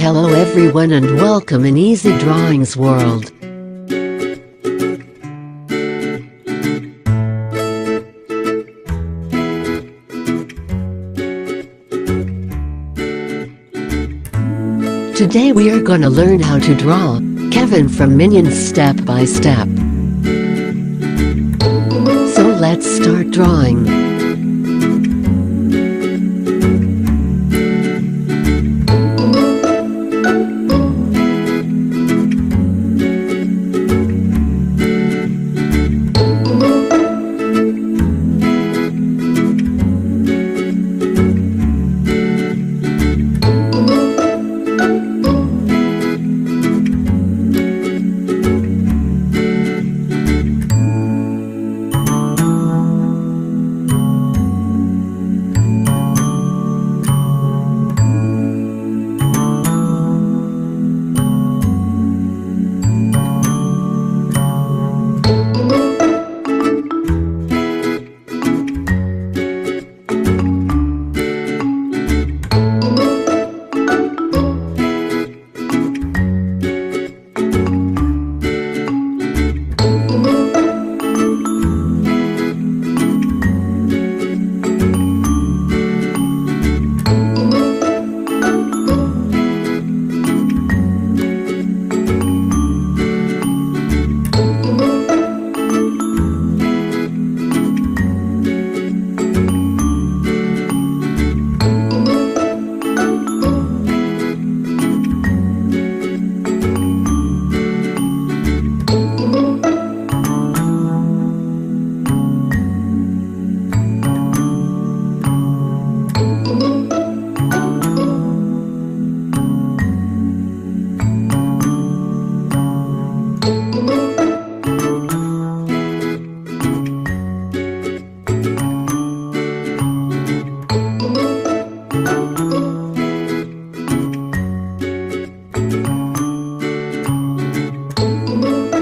Hello everyone and welcome in Easy Drawings World. Today we are gonna learn how to draw Kevin from Minions step by step. So let's start drawing.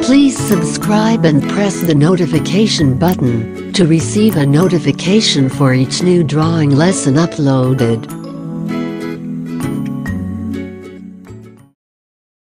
Please subscribe and press the notification button to receive a notification for each new drawing lesson uploaded.